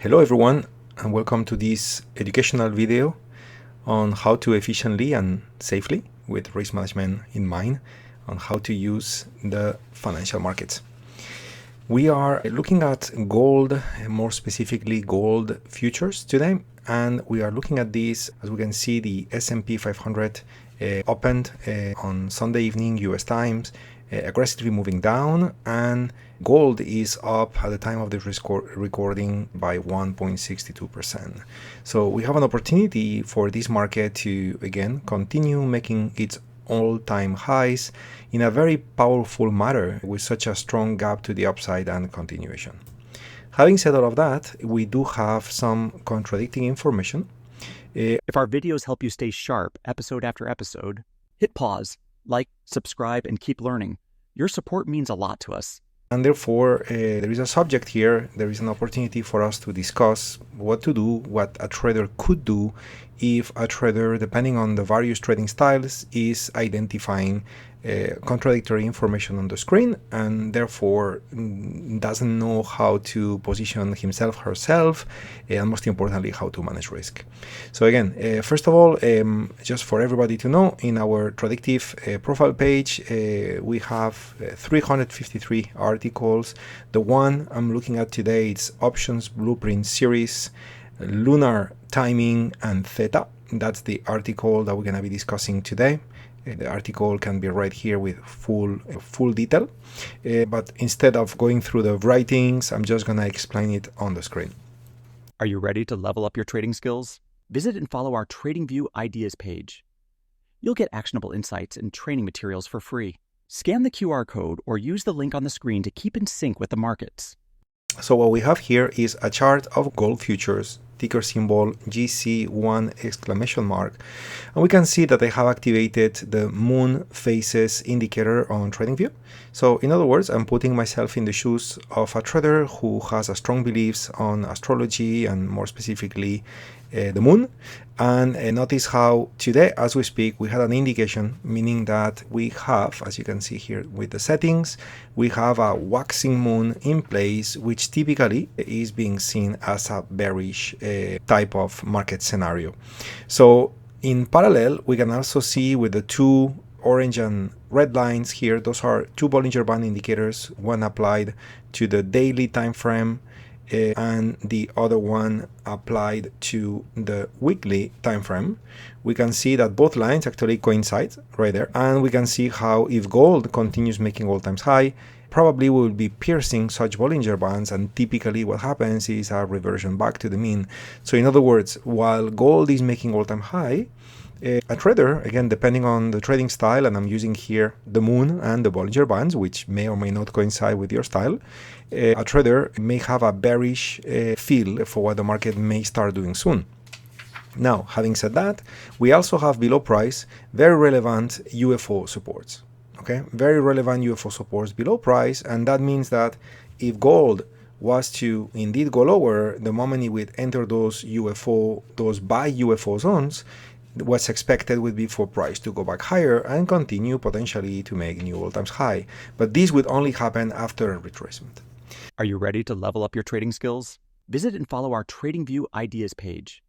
Hello everyone, and welcome to this educational video on how to efficiently and safely, with risk management in mind, on how to use the financial markets. We are looking at gold, more specifically gold futures today, and we are looking at this. As we can see, the S&P 500 opened on Sunday evening US times, aggressively moving down, and gold is up at the time of this recording by 1.62%. So we have an opportunity for this market to again continue making its all-time highs in a very powerful manner with such a strong gap to the upside and continuation. Having said all of that, we do have some contradicting information. If our videos help you stay sharp episode after episode, hit pause, like, subscribe, and keep learning. Your support means a lot to us. And therefore, there is a subject here. There is an opportunity for us to discuss what to do, what a trader could do if a trader, depending on the various trading styles, is identifying contradictory information on the screen and therefore doesn't know how to position himself, herself, and most importantly, how to manage risk. So again, first of all, just for everybody to know, in our predictive profile page, we have 353 articles. The one I'm looking at today is Options Blueprint Series, Lunar Timing and Theta. That's the article that we're going to be discussing today. The article can be read here with full detail, but instead of going through the writings, I'm just going to explain it on the screen. Are you ready to level up your trading skills? Visit and follow our TradingView Ideas page. You'll get actionable insights and training materials for free. Scan the QR code or use the link on the screen to keep in sync with the markets. So what we have here is a chart of gold futures, ticker symbol GC1 exclamation mark, and we can see that they have activated the moon phases indicator on TradingView. So in other words, I'm putting myself in the shoes of a trader who has a strong beliefs on astrology and more specifically the moon. And notice how today, as we speak, we had an indication, meaning that we have, as you can see here with the settings, we have a waxing moon in place, which typically is being seen as a bearish type of market scenario. So in parallel, we can also see with the two orange and red lines here, those are two Bollinger Band indicators, one applied to the daily time frame and the other one applied to the weekly time frame. We can see that both lines actually coincide right there, and we can see how if gold continues making all-time high, probably we will be piercing such Bollinger Bands, and typically what happens is a reversion back to the mean. So in other words, while gold is making all-time high, a trader, again, depending on the trading style, and I'm using here the moon and the Bollinger Bands, which may or may not coincide with your style, a trader may have a bearish feel for what the market may start doing soon. Now, having said that, we also have below price very relevant UFO supports. Okay, very relevant UFO supports below price, and that means that if gold was to indeed go lower, the moment it would enter those buy UFO zones, what's expected would be for price to go back higher and continue potentially to make new all-time high. But this would only happen after a retracement. Are you ready to level up your trading skills? Visit and follow our TradingView Ideas page.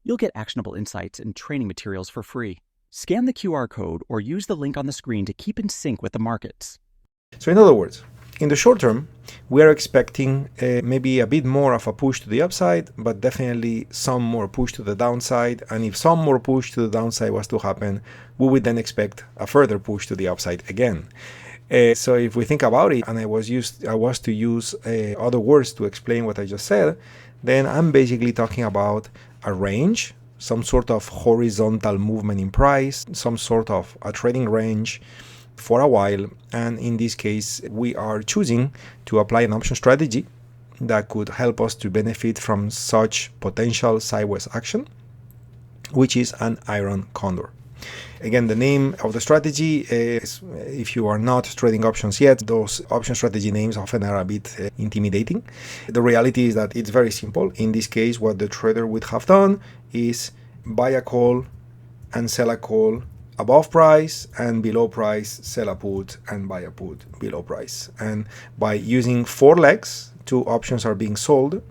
You'll get actionable insights and training materials for free. Scan the QR code or use the link on the screen to keep in sync with the markets. So in other words, in the short term, we are expecting maybe a bit more of a push to the upside, but definitely some more push to the downside. And if some more push to the downside was to happen, we would then expect a further push to the upside again. So if we think about it, and I was to use other words to explain what I just said, then I'm basically talking about a range, some sort of horizontal movement in price, some sort of a trading range for a while, and in this case we are choosing to apply an option strategy that could help us to benefit from such potential sideways action, which is an iron condor. Again, the name of the strategy is, if you are not trading options yet, those option strategy names often are a bit intimidating. The reality is that it's very simple. In this case, what the trader would have done is buy a call and sell a call above price, and below price sell a put and buy a put below price. And by using 4 legs, 2 options are being sold,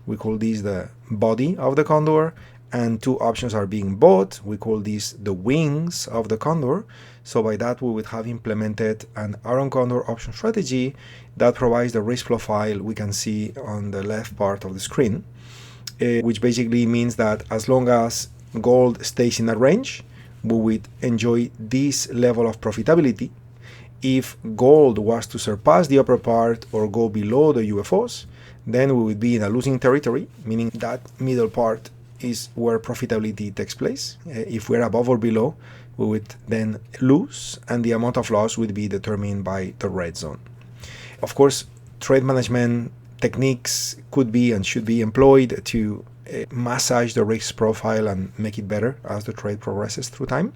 We call this the body of the condor, and 2 options are being bought. We call these the wings of the condor. So by that, we would have implemented an Aaron Condor option strategy that provides the risk profile we can see on the left part of the screen, which basically means that as long as gold stays in a range, we would enjoy this level of profitability. If gold was to surpass the upper part or go below the UFOs, then we would be in a losing territory, meaning that middle part is where profitability takes place. If we're above or below, we would then lose, and the amount of loss would be determined by the red zone. Of course, trade management techniques could be and should be employed to massage the risk profile and make it better as the trade progresses through time.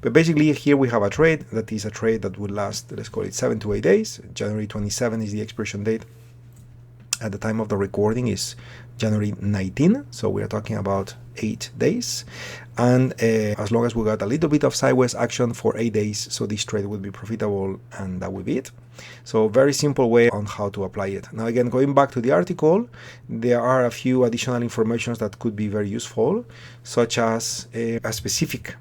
But basically here we have a trade that is a trade that would last, let's call it 7 to 8 days. January 27 is the expiration date. At the time of the recording is January 19, so we are talking about 8 days. And as long as we got a little bit of sideways action for 8 days, so this trade would be profitable, and that would be it. So very simple way on how to apply it. Now again, going back to the article, there are a few additional informations that could be very useful, such as a specific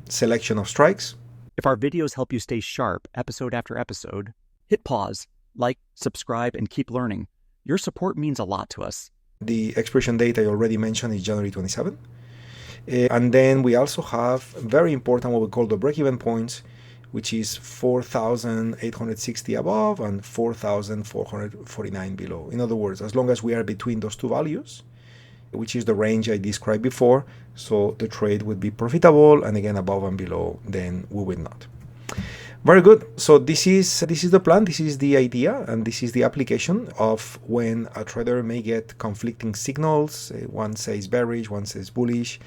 selection of strikes. If our videos help you stay sharp episode after episode, hit pause, like, subscribe, and keep learning. Your support means a lot to us. The expiration date I already mentioned is January 27. And then we also have very important what we call the breakeven points, which is 4,860 above and 4,449 below. In other words, as long as we are between those 2 values, which is the range I described before, so the trade would be profitable, and again above and below, then we would not. Very good. So this is the plan, this is the idea, and this is the application of when a trader may get conflicting signals. One says bearish, one says bullish.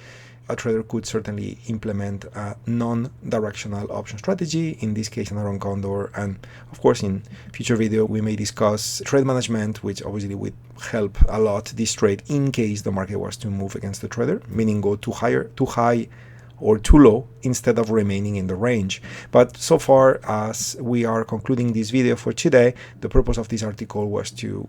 A trader could certainly implement a non-directional option strategy, in this case an Aaron Condor, and of course in future video we may discuss trade management, which obviously would help a lot this trade in case the market was to move against the trader, meaning go too high or too low instead of remaining in the range. But so far as we are concluding this video for today, the purpose of this article was to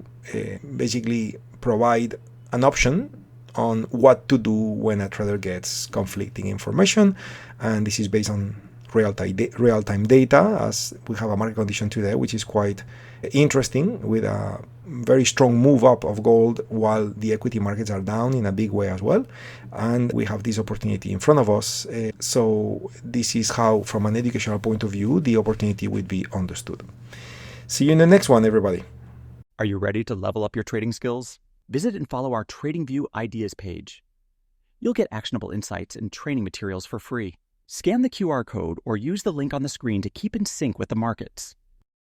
basically provide an option on what to do when a trader gets conflicting information, and this is based on real-time data, as we have a market condition today which is quite interesting, with a very strong move up of gold while the equity markets are down in a big way as well, and we have this opportunity in front of us. So this is how, from an educational point of view, the opportunity would be understood. See you in the next one, everybody. Are you ready to level up your trading skills? Visit and follow our TradingView Ideas page. You'll get actionable insights and training materials for free. Scan the QR code or use the link on the screen to keep in sync with the markets.